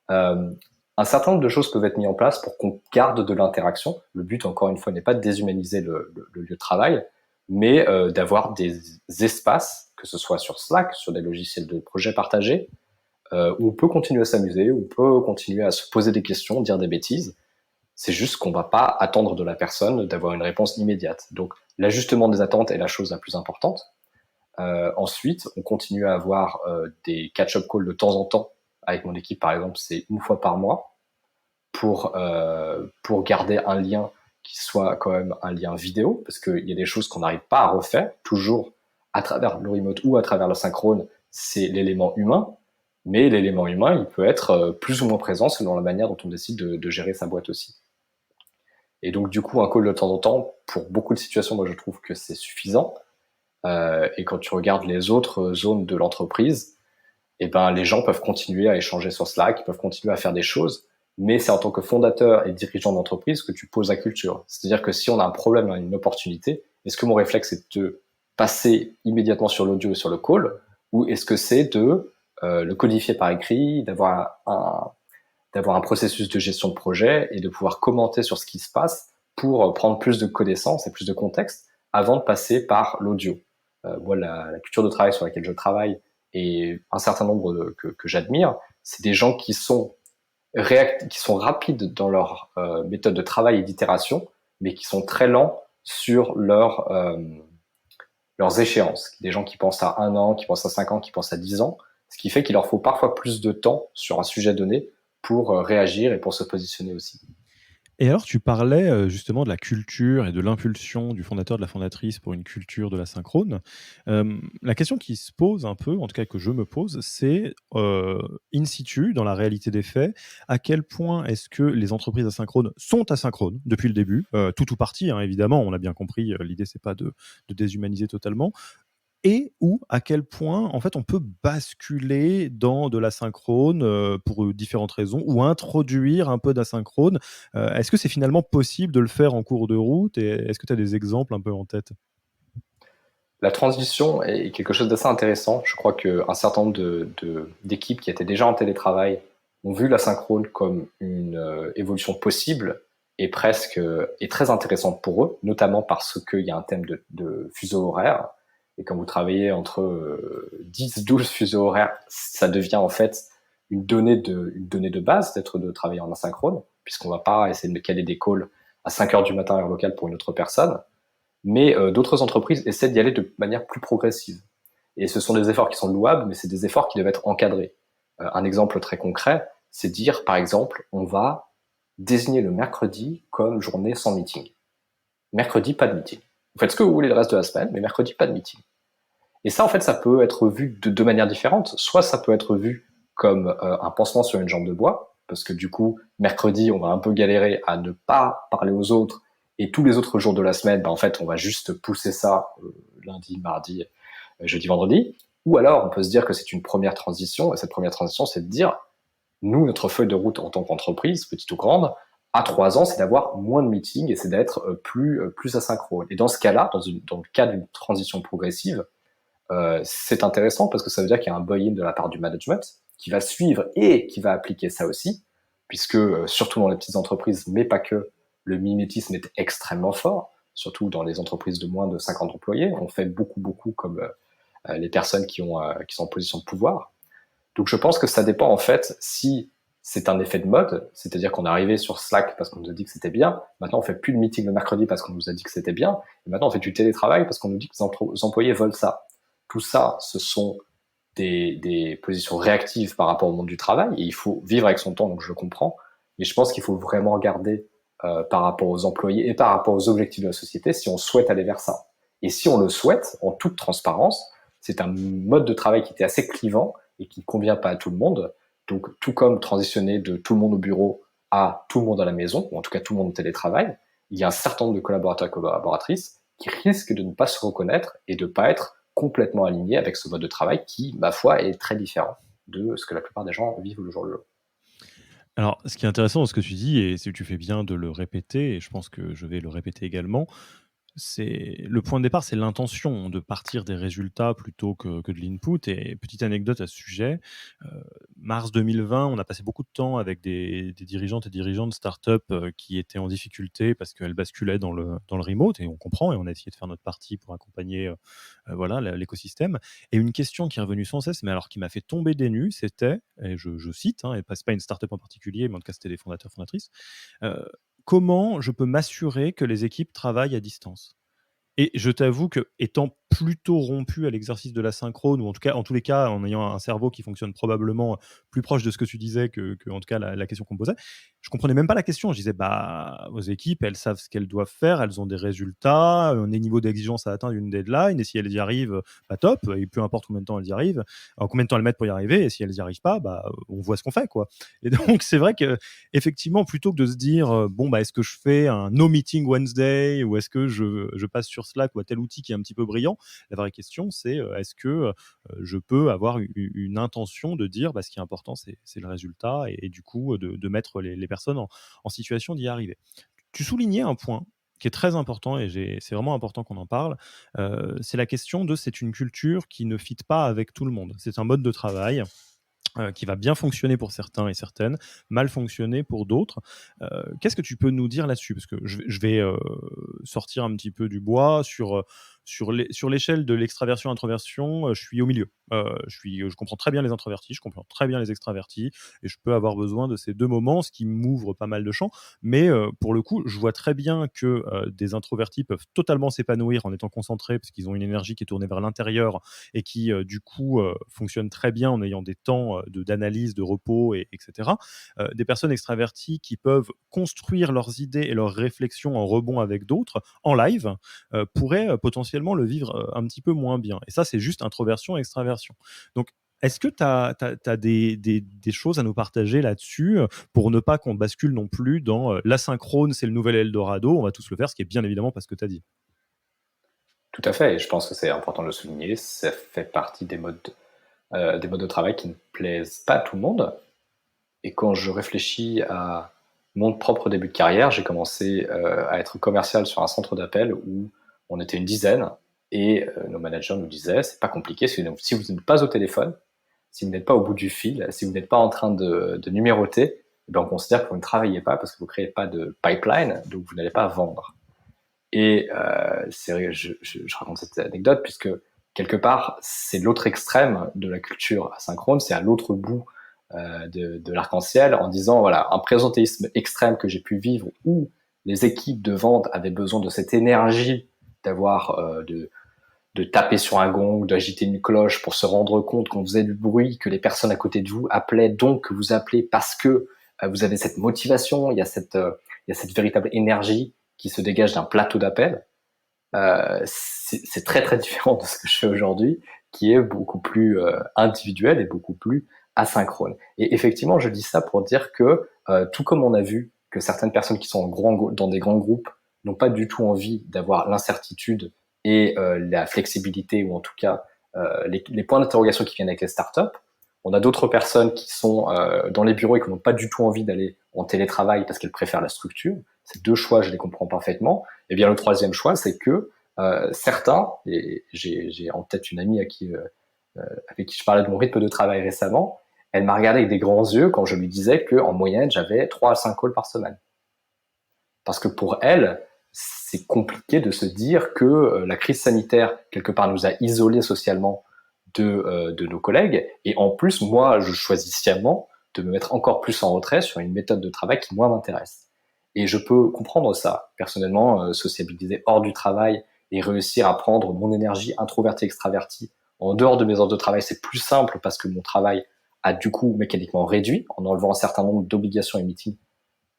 Euh, un certain nombre de choses peuvent être mises en place pour qu'on garde de l'interaction. Le but, encore une fois, n'est pas de déshumaniser le lieu de travail, mais d'avoir des espaces, que ce soit sur Slack, sur des logiciels de projet partagés, où on peut continuer à s'amuser, où on peut continuer à se poser des questions, dire des bêtises. C'est juste qu'on va pas attendre de la personne d'avoir une réponse immédiate. Donc, l'ajustement des attentes est la chose la plus importante. Ensuite, on continue à avoir des catch-up calls de temps en temps avec mon équipe, par exemple, c'est une fois par mois pour garder un lien qui soit quand même un lien vidéo, parce qu'il y a des choses qu'on n'arrive pas à refaire, toujours à travers le remote ou à travers le synchrone, c'est l'élément humain, mais l'élément humain, il peut être plus ou moins présent selon la manière dont on décide de gérer sa boîte aussi. Et donc, du coup, un call de temps en temps, pour beaucoup de situations, moi, je trouve que c'est suffisant. Et quand tu regardes les autres zones de l'entreprise, eh ben, les gens peuvent continuer à échanger sur Slack, ils peuvent continuer à faire des choses, mais c'est en tant que fondateur et dirigeant d'entreprise que tu poses la culture. C'est-à-dire que si on a un problème, une opportunité, est-ce que mon réflexe est de passer immédiatement sur l'audio et sur le call, ou est-ce que c'est de le codifier par écrit, d'avoir un processus de gestion de projet et de pouvoir commenter sur ce qui se passe pour prendre plus de connaissances et plus de contexte avant de passer par l'audio. Moi, la culture de travail sur laquelle je travaille et un certain nombre que j'admire, c'est des gens qui sont qui sont rapides dans leur méthode de travail et d'itération, mais qui sont très lents sur leurs échéances. Des gens qui pensent à 1 an, qui pensent à 5 ans, qui pensent à 10 ans, ce qui fait qu'il leur faut parfois plus de temps sur un sujet donné pour réagir et pour se positionner aussi. Et alors, tu parlais justement de la culture et de l'impulsion du fondateur, de la fondatrice pour une culture de la synchrone. La question qui se pose un peu, en tout cas que je me pose, c'est in situ, dans la réalité des faits, à quel point est-ce que les entreprises asynchrones sont asynchrones depuis le début, tout ou partie, hein, évidemment, on l'a bien compris, l'idée c'est pas de déshumaniser totalement, et ou à quel point, en fait, on peut basculer dans de l'asynchrone, pour, différentes raisons ou introduire un peu d'asynchrone. Est-ce que c'est finalement possible de le faire en cours de route et est-ce que tu as des exemples un peu en tête? La transition est quelque chose d'assez intéressant. Je crois qu'un certain nombre d'équipes qui étaient déjà en télétravail ont vu la synchrone comme une évolution possible et presque et très intéressante pour eux, notamment parce qu'il y a un thème de fuseau horaire. Et quand vous travaillez entre 10-12 fuseaux horaires, ça devient en fait une donnée de base d'être de travailler en asynchrone, puisqu'on ne va pas essayer de caler des calls à 5 heures du matin heure locale pour une autre personne. Mais d'autres entreprises essaient d'y aller de manière plus progressive. Et ce sont des efforts qui sont louables, mais c'est des efforts qui doivent être encadrés. Un exemple très concret, c'est dire, par exemple, on va désigner le mercredi comme journée sans meeting. Mercredi, pas de meeting. Vous faites ce que vous voulez le reste de la semaine, mais mercredi, pas de meeting. Et ça, en fait, ça peut être vu de deux manières différentes. Soit ça peut être vu comme un pansement sur une jambe de bois, parce que du coup, mercredi, on va un peu galérer à ne pas parler aux autres, et tous les autres jours de la semaine, en fait, on va juste pousser ça lundi, mardi, jeudi, vendredi. Ou alors, on peut se dire que c'est une première transition, et cette première transition, c'est de dire, nous, notre feuille de route en tant qu'entreprise, petite ou grande, à 3 ans, c'est d'avoir moins de meetings et c'est d'être plus asynchrone. Et dans ce cas-là, dans le cas d'une transition progressive, c'est intéressant parce que ça veut dire qu'il y a un buy-in de la part du management qui va suivre et qui va appliquer ça aussi, puisque surtout dans les petites entreprises, mais pas que, le mimétisme est extrêmement fort, surtout dans les entreprises de moins de 50 employés. On fait beaucoup comme les personnes qui sont en position de pouvoir. Donc je pense que ça dépend en fait si c'est un effet de mode, c'est-à-dire qu'on est arrivé sur Slack parce qu'on nous a dit que c'était bien, maintenant on fait plus de meeting le mercredi parce qu'on nous a dit que c'était bien, et maintenant on fait du télétravail parce qu'on nous dit que les employés veulent ça. Tout ça, ce sont des positions réactives par rapport au monde du travail, et il faut vivre avec son temps, donc je le comprends, mais je pense qu'il faut vraiment regarder par rapport aux employés et par rapport aux objectifs de la société si on souhaite aller vers ça. Et si on le souhaite, en toute transparence, c'est un mode de travail qui était assez clivant et qui ne convient pas à tout le monde. Donc, tout comme transitionner de tout le monde au bureau à tout le monde à la maison, ou en tout cas tout le monde au télétravail, il y a un certain nombre de collaborateurs et collaboratrices qui risquent de ne pas se reconnaître et de ne pas être complètement alignés avec ce mode de travail qui, ma foi, est très différent de ce que la plupart des gens vivent le jour le jour. Alors, ce qui est intéressant dans ce que tu dis et tu fais bien de le répéter et je pense que je vais le répéter également, Le point de départ, c'est l'intention de partir des résultats plutôt que de l'input. Et petite anecdote à ce sujet, mars 2020, on a passé beaucoup de temps avec des dirigeantes et dirigeants de start-up qui étaient en difficulté parce qu'elles basculaient dans le remote, et on comprend, et on a essayé de faire notre partie pour accompagner voilà, l'écosystème. Et une question qui est revenue sans cesse, mais alors qui m'a fait tomber des nues, c'était, et je cite, hein, et c'est pas une start-up en particulier, mais en tout cas c'était des fondateurs, fondatrices, euh, comment je peux m'assurer que les équipes travaillent à distance? Et je t'avoue que, étant plutôt rompu à l'exercice de la synchrone, ou en tout cas, en tous les cas, en ayant un cerveau qui fonctionne probablement plus proche de ce que tu disais que en tout cas, la question qu'on me posait, je comprenais même pas la question. Je disais, bah, vos équipes, elles savent ce qu'elles doivent faire, elles ont des résultats, des niveaux d'exigence à atteindre, une deadline, et si elles y arrivent, bah top, et peu importe combien de temps elles y arrivent, en combien de temps elles mettent pour y arriver, et si elles y arrivent pas, bah, on voit ce qu'on fait, quoi. Et donc, c'est vrai que effectivement, plutôt que de se dire, bon, bah, est-ce que je fais un no meeting Wednesday, ou est-ce que je passe sur Slack ou à tel outil qui est un petit peu brillant, la vraie question, c'est est-ce que je peux avoir une intention de dire, bah, ce qui est important, c'est le résultat, et du coup, de mettre les personnes en situation d'y arriver. Tu soulignais un point qui est très important, et c'est vraiment important qu'on en parle. C'est la question de, c'est une culture qui ne fit pas avec tout le monde. C'est un mode de travail qui va bien fonctionner pour certains et certaines, mal fonctionner pour d'autres. Qu'est-ce que tu peux nous dire là-dessus? Parce que je vais sortir un petit peu du bois sur l'échelle de l'extraversion-introversion, je suis au milieu. Je comprends très bien les introvertis, je comprends très bien les extravertis, et je peux avoir besoin de ces deux moments, ce qui m'ouvre pas mal de champs. Mais pour le coup, je vois très bien que des introvertis peuvent totalement s'épanouir en étant concentrés, parce qu'ils ont une énergie qui est tournée vers l'intérieur, et qui, du coup, fonctionne très bien en ayant des temps d'analyse, de repos, etc. Des personnes extraverties qui peuvent construire leurs idées et leurs réflexions en rebond avec d'autres, en live, pourraient potentiellement le vivre un petit peu moins bien. Et ça, c'est juste introversion et extraversion. Donc, est-ce que tu as des choses à nous partager là-dessus, pour ne pas qu'on bascule non plus dans l'asynchrone, c'est le nouvel Eldorado, on va tous le faire, ce qui est bien évidemment pas ce que tu as dit. Tout à fait, et je pense que c'est important de le souligner, ça fait partie des modes de travail qui ne plaisent pas à tout le monde. Et quand je réfléchis à mon propre début de carrière, j'ai commencé à être commercial sur un centre d'appel où on était une dizaine, et nos managers nous disaient, c'est pas compliqué, si vous n'êtes pas au téléphone, si vous n'êtes pas au bout du fil, si vous n'êtes pas en train de numéroter, eh ben on considère que vous ne travaillez pas parce que vous ne créez pas de pipeline, donc vous n'allez pas vendre. Et je raconte cette anecdote puisque quelque part, c'est l'autre extrême de la culture asynchrone, c'est à l'autre bout de l'arc-en-ciel, en disant, voilà, un présentéisme extrême que j'ai pu vivre où les équipes de vente avaient besoin de cette énergie, d'avoir de taper sur un gong, d'agiter une cloche pour se rendre compte qu'on faisait du bruit, que les personnes à côté de vous appelaient, donc que vous appelez parce que vous avez cette motivation, il y a cette véritable énergie qui se dégage d'un plateau d'appel. C'est très très différent de ce que je fais aujourd'hui, qui est beaucoup plus individuel et beaucoup plus asynchrone. Et effectivement, je dis ça pour dire que tout comme on a vu que certaines personnes qui sont dans des grands groupes n'ont pas du tout envie d'avoir l'incertitude et la flexibilité, ou en tout cas les points d'interrogation qui viennent avec les startups, on a d'autres personnes qui sont dans les bureaux et qui n'ont pas du tout envie d'aller en télétravail parce qu'elles préfèrent la structure. Ces deux choix, je les comprends parfaitement. Et bien le troisième choix, c'est que certains, et j'ai en tête une amie avec qui je parlais de mon rythme de travail récemment, elle m'a regardé avec des grands yeux quand je lui disais qu'en moyenne, j'avais 3 à 5 calls par semaine. Parce que pour elle, c'est compliqué de se dire que la crise sanitaire, quelque part, nous a isolés socialement de nos collègues. Et en plus, moi, je choisis sciemment de me mettre encore plus en retrait sur une méthode de travail qui, moi, m'intéresse. Et je peux comprendre ça. Personnellement, sociabiliser hors du travail et réussir à prendre mon énergie introvertie-extravertie en dehors de mes heures de travail, c'est plus simple parce que mon travail a du coup mécaniquement réduit en enlevant un certain nombre d'obligations et meetings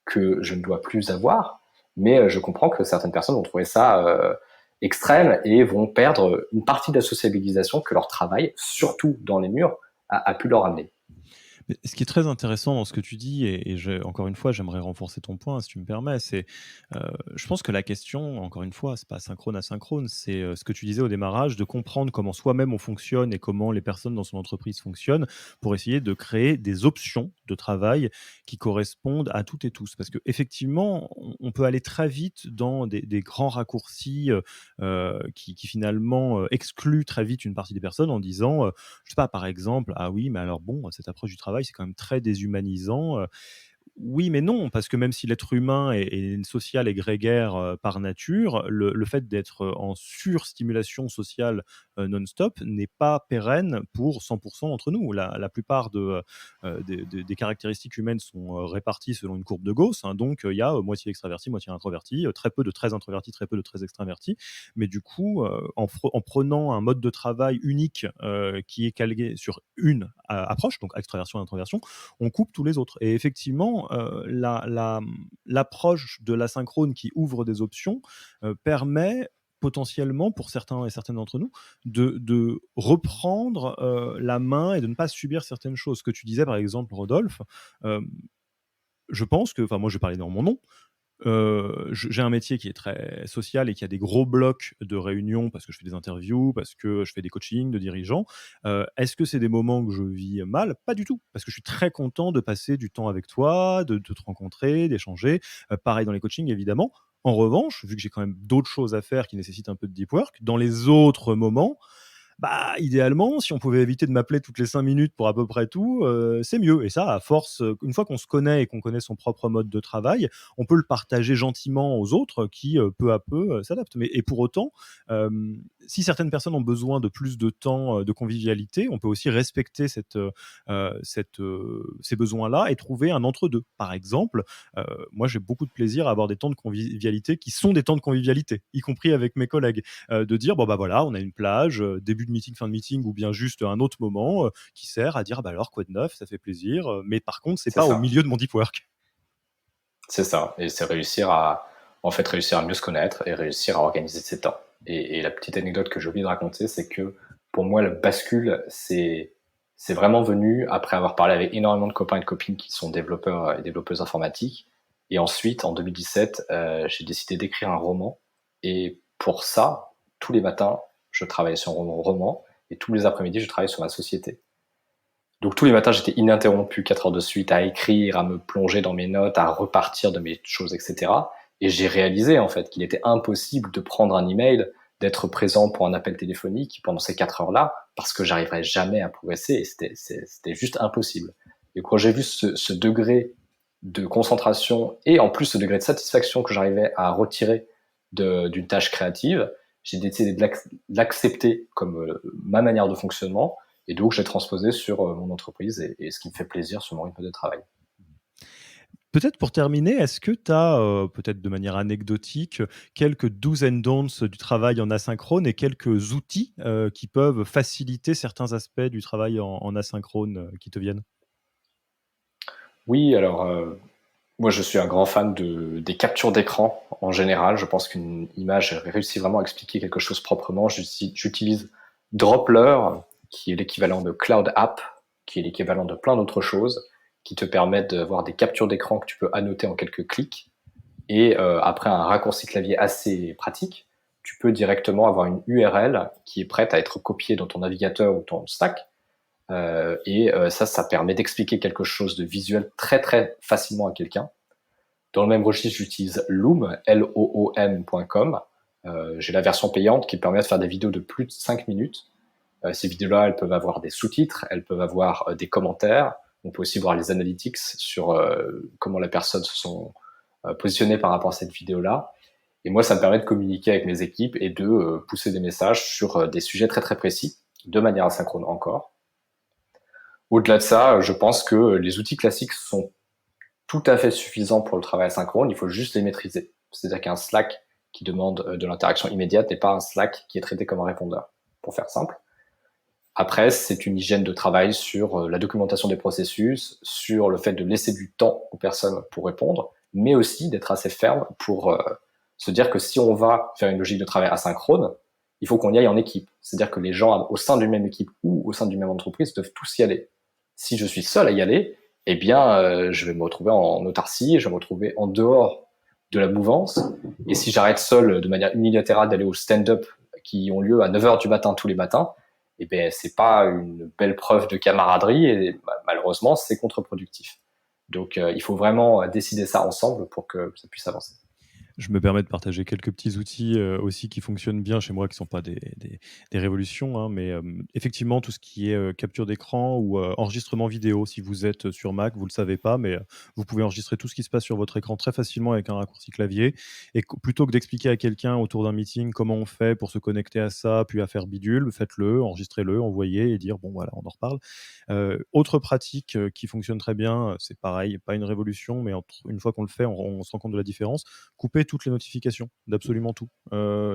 que je ne dois plus avoir. Mais je comprends que certaines personnes vont trouver ça extrême et vont perdre une partie de la sociabilisation que leur travail, surtout dans les murs, a pu leur amener. Mais ce qui est très intéressant dans ce que tu dis, encore une fois, j'aimerais renforcer ton point, si tu me permets, euh, je pense que la question, encore une fois, c'est pas synchrone asynchrone, c'est ce que tu disais au démarrage, de comprendre comment soi-même on fonctionne et comment les personnes dans son entreprise fonctionnent, pour essayer de créer des options de travail qui correspondent à toutes et tous. Parce qu'effectivement, on peut aller très vite dans des grands raccourcis qui finalement excluent très vite une partie des personnes en disant, je sais pas, par exemple, ah oui, mais alors bon, cette approche du travail, c'est quand même très déshumanisant. Oui, mais non, parce que même si l'être humain est social et grégaire par nature, le fait d'être en surstimulation sociale non-stop n'est pas pérenne pour 100% d'entre nous. La plupart des caractéristiques humaines sont réparties selon une courbe de Gauss, hein, donc il y a moitié extraverti, moitié introverti, très peu de très introvertis, très peu de très extravertis. Mais du coup, en prenant un mode de travail unique qui est calqué sur une approche, donc extraversion et introversion, on coupe tous les autres. Et effectivement, l'approche de l'asynchrone qui ouvre des options permet potentiellement, pour certains et certaines d'entre nous, de reprendre la main et de ne pas subir certaines choses. Ce que tu disais, par exemple, Rodolphe, euh, je pense que, enfin moi je vais parler dans mon nom, j'ai un métier qui est très social et qui a des gros blocs de réunions parce que je fais des interviews, parce que je fais des coachings de dirigeants. Est-ce que c'est des moments que je vis mal? Pas du tout, parce que je suis très content de passer du temps avec toi, de te rencontrer, d'échanger. Pareil dans les coachings, évidemment. En revanche, vu que j'ai quand même d'autres choses à faire qui nécessitent un peu de deep work, dans les autres moments, bah, idéalement, si on pouvait éviter de m'appeler toutes les 5 minutes pour à peu près tout, c'est mieux. Et ça, à force, une fois qu'on se connaît et qu'on connaît son propre mode de travail, on peut le partager gentiment aux autres qui, peu à peu, s'adaptent. Mais et pour autant, si certaines personnes ont besoin de plus de temps, de convivialité, on peut aussi respecter ces besoins-là et trouver un entre-deux. Par exemple, moi, j'ai beaucoup de plaisir à avoir des temps de convivialité qui sont des temps de convivialité, y compris avec mes collègues. De dire, bon, bah voilà, on a une plage, début de meeting, fin de meeting, ou bien juste un autre moment qui sert à dire, bah alors, quoi de neuf, ça fait plaisir. Mais par contre, c'est C'est pas au ça. milieu de mon deep work. C'est ça. Et c'est réussir à, en fait, réussir à mieux se connaître et réussir à organiser ses temps. Et la petite anecdote que j'ai oublié de raconter, c'est que pour moi, le bascule, c'est vraiment venu après avoir parlé avec énormément de copains et de copines qui sont développeurs et développeuses informatiques. Et ensuite, en 2017, j'ai décidé d'écrire un roman. Et pour ça, tous les matins, je travaillais sur mon roman. Et tous les après-midi, je travaillais sur ma société. Donc tous les matins, j'étais ininterrompu 4 heures de suite à écrire, à me plonger dans mes notes, à repartir de mes choses, etc. Et j'ai réalisé en fait qu'il était impossible de prendre un email, d'être présent pour un appel téléphonique pendant ces 4 heures-là, parce que j'arriverais jamais à progresser et c'était juste impossible. Et quand j'ai vu ce degré de concentration et en plus ce degré de satisfaction que j'arrivais à retirer d'une tâche créative, j'ai décidé de l'accepter comme ma manière de fonctionnement et donc, j'ai transposé sur mon entreprise et ce qui me fait plaisir sur mon rythme de travail. Peut-être pour terminer, est-ce que tu as, peut-être de manière anecdotique, quelques do's and don'ts du travail en asynchrone et quelques outils qui peuvent faciliter certains aspects du travail en asynchrone qui te viennent? Oui, alors, moi, je suis un grand fan des captures d'écran en général. Je pense qu'une image réussit vraiment à expliquer quelque chose proprement. J'utilise Droplr, qui est l'équivalent de Cloud App, qui est l'équivalent de plein d'autres choses, qui te permettent d'avoir des captures d'écran que tu peux annoter en quelques clics. Et après un raccourci clavier assez pratique, tu peux directement avoir une URL qui est prête à être copiée dans ton navigateur ou ton stack. Ça permet d'expliquer quelque chose de visuel très très facilement à quelqu'un. Dans le même registre, j'utilise Loom, Loom.com. J'ai la version payante qui permet de faire des vidéos de plus de 5 minutes. Ces vidéos-là, elles peuvent avoir des sous-titres, elles peuvent avoir des commentaires. On peut aussi voir les analytics sur comment les personnes se sont positionnées par rapport à cette vidéo-là. Et moi, ça me permet de communiquer avec mes équipes et de pousser des messages sur des sujets très très précis, de manière asynchrone encore. Au-delà de ça, je pense que les outils classiques sont tout à fait suffisants pour le travail asynchrone, il faut juste les maîtriser. C'est-à-dire qu'un Slack qui demande de l'interaction immédiate n'est pas un Slack qui est traité comme un répondeur, pour faire simple. Après, c'est une hygiène de travail sur la documentation des processus, sur le fait de laisser du temps aux personnes pour répondre, mais aussi d'être assez ferme pour se dire que si on va faire une logique de travail asynchrone, il faut qu'on y aille en équipe. C'est-à-dire que les gens au sein d'une même équipe ou au sein d'une même entreprise doivent tous y aller. Si je suis seul à y aller, eh bien, je vais me retrouver en autarcie, je vais me retrouver en dehors de la mouvance. Et si j'arrête seul de manière unilatérale d'aller au stand-up qui ont lieu à 9 heures du matin tous les matins, eh ben, c'est pas une belle preuve de camaraderie et malheureusement, c'est contre-productif. Donc, il faut vraiment décider ça ensemble pour que ça puisse avancer. Je me permets de partager quelques petits outils, aussi qui fonctionnent bien chez moi, qui sont pas des révolutions, hein, mais effectivement, tout ce qui est, capture d'écran ou, enregistrement vidéo. Si vous êtes sur Mac, vous le savez pas, mais, vous pouvez enregistrer tout ce qui se passe sur votre écran très facilement avec un raccourci clavier et plutôt que d'expliquer à quelqu'un autour d'un meeting comment on fait pour se connecter à ça, puis à faire bidule, faites-le, enregistrez-le, envoyez et dire: «Bon voilà, on en reparle». Autre pratique, qui fonctionne très bien, c'est pareil, pas une révolution, mais une fois qu'on le fait, on se rend compte de la différence. Couper toutes les notifications d'absolument tout.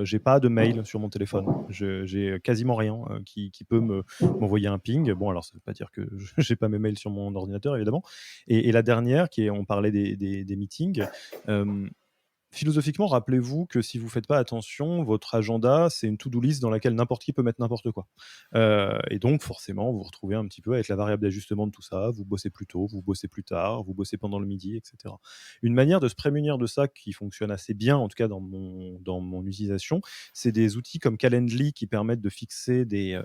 J'ai pas de mail sur mon téléphone. J'ai quasiment rien, qui peut m'envoyer un ping. Bon, alors ça veut pas dire que j'ai pas mes mails sur mon ordinateur évidemment et la dernière qui est on parlait des meetings, hem philosophiquement, rappelez-vous que si vous faites pas attention, votre agenda, c'est une to-do list dans laquelle n'importe qui peut mettre n'importe quoi. Et donc forcément, vous vous retrouvez un petit peu avec la variable d'ajustement de tout ça. Vous bossez plus tôt, vous bossez plus tard, vous bossez pendant le midi, et cetera. Une manière de se prémunir de ça qui fonctionne assez bien, en tout cas dans mon utilisation, c'est des outils comme Calendly qui permettent de fixer des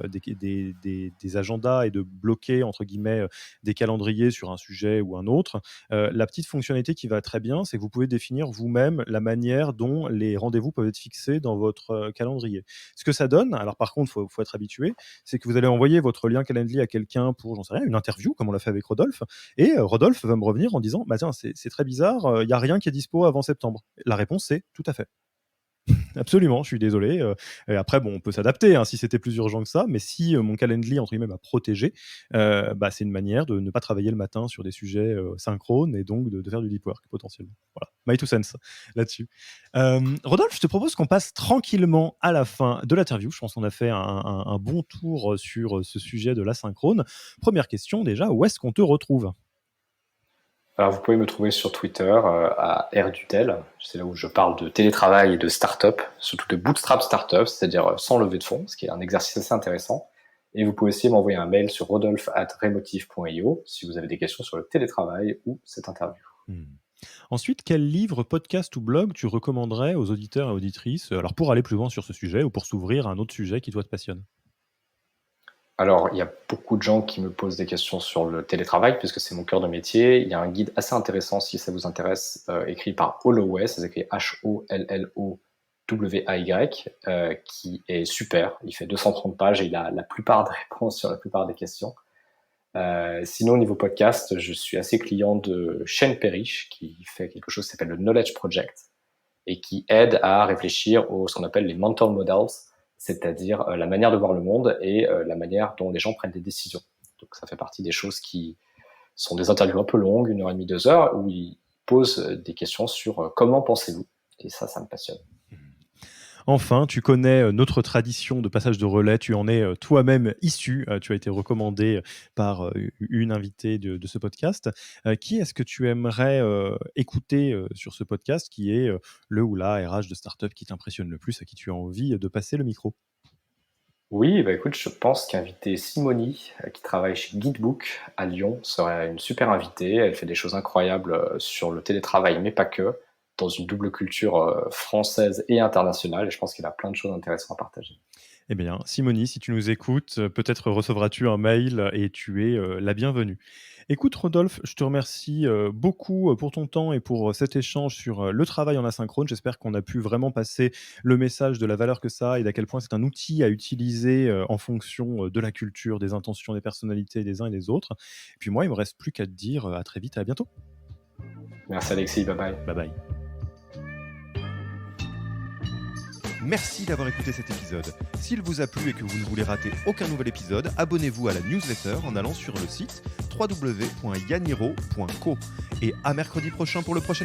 agendas et de «bloquer» entre guillemets, des calendriers sur un sujet ou un autre. La petite fonctionnalité qui va très bien, c'est que vous pouvez définir vous-même la manière dont les rendez-vous peuvent être fixés dans votre calendrier. Ce que ça donne, alors par contre, faut être habitué, c'est que vous allez envoyer votre lien Calendly à quelqu'un pour, j'en sais rien, une interview, comme on l'a fait avec Rodolphe, et Rodolphe va me revenir en disant, bah tiens, c'est très bizarre, il y a rien qui est dispo avant septembre. La réponse, c'est tout à fait. Absolument, je suis désolé. Et après, bon, on peut s'adapter hein, si c'était plus urgent que ça, mais si mon Calendly entre guillemets m'a protégé, bah, c'est une manière de ne pas travailler le matin sur des sujets synchrones et donc de faire du deep work potentiellement. Voilà, my two cents là-dessus. Rodolphe, je te propose qu'on passe tranquillement à la fin de l'interview. Je pense qu'on a fait un bon tour sur ce sujet de l'asynchrone. Première question déjà, où est-ce qu'on te retrouve? Alors, vous pouvez me trouver sur Twitter à RDutel. C'est là où je parle de télétravail et de start-up, surtout de bootstrap start-up, c'est-à-dire sans levée de fonds, ce qui est un exercice assez intéressant. Et vous pouvez aussi m'envoyer un mail sur rodolphe@remotive.io si vous avez des questions sur le télétravail ou cette interview. Ensuite, quel livre, podcast ou blog tu recommanderais aux auditeurs et auditrices alors pour aller plus loin sur ce sujet ou pour s'ouvrir à un autre sujet qui toi te passionne? Alors, il y a beaucoup de gens qui me posent des questions sur le télétravail, puisque c'est mon cœur de métier. Il y a un guide assez intéressant, si ça vous intéresse, écrit par Holloway, ça s'écrit Holloway, qui est super. Il fait 230 pages et il a la plupart des réponses sur la plupart des questions. Sinon, au niveau podcast, je suis assez client de Shane Parrish, qui fait quelque chose qui s'appelle le Knowledge Project, et qui aide à réfléchir ce qu'on appelle les mental models, c'est-à-dire la manière de voir le monde et la manière dont les gens prennent des décisions. Donc ça fait partie des choses qui sont des interviews un peu longues, 1h30, 2 heures, où ils posent des questions sur comment pensez-vous. Et ça me passionne. Enfin, tu connais notre tradition de passage de relais, tu en es toi-même issu, tu as été recommandé par une invitée de ce podcast. Qui est-ce que tu aimerais écouter sur ce podcast qui est le ou la RH de start-up qui t'impressionne le plus, à qui tu as envie de passer le micro? Oui, bah écoute, je pense qu'inviter Simoni, qui travaille chez Guidebook à Lyon, serait une super invitée. Elle fait des choses incroyables sur le télétravail, mais pas que, dans une double culture française et internationale. Et je pense qu'elle a plein de choses intéressantes à partager. Eh bien, Simonie, si tu nous écoutes, peut-être recevras-tu un mail et tu es la bienvenue. Écoute, Rodolphe, je te remercie beaucoup pour ton temps et pour cet échange sur le travail en asynchrone. J'espère qu'on a pu vraiment passer le message de la valeur que ça a et d'à quel point c'est un outil à utiliser en fonction de la culture, des intentions, des personnalités des uns et des autres. Et puis moi, il me reste plus qu'à te dire à très vite et à bientôt. Merci Alexis, bye bye. Bye bye. Merci d'avoir écouté cet épisode. S'il vous a plu et que vous ne voulez rater aucun nouvel épisode, abonnez-vous à la newsletter en allant sur le site www.yaniro.co. Et à mercredi prochain pour le prochain épisode.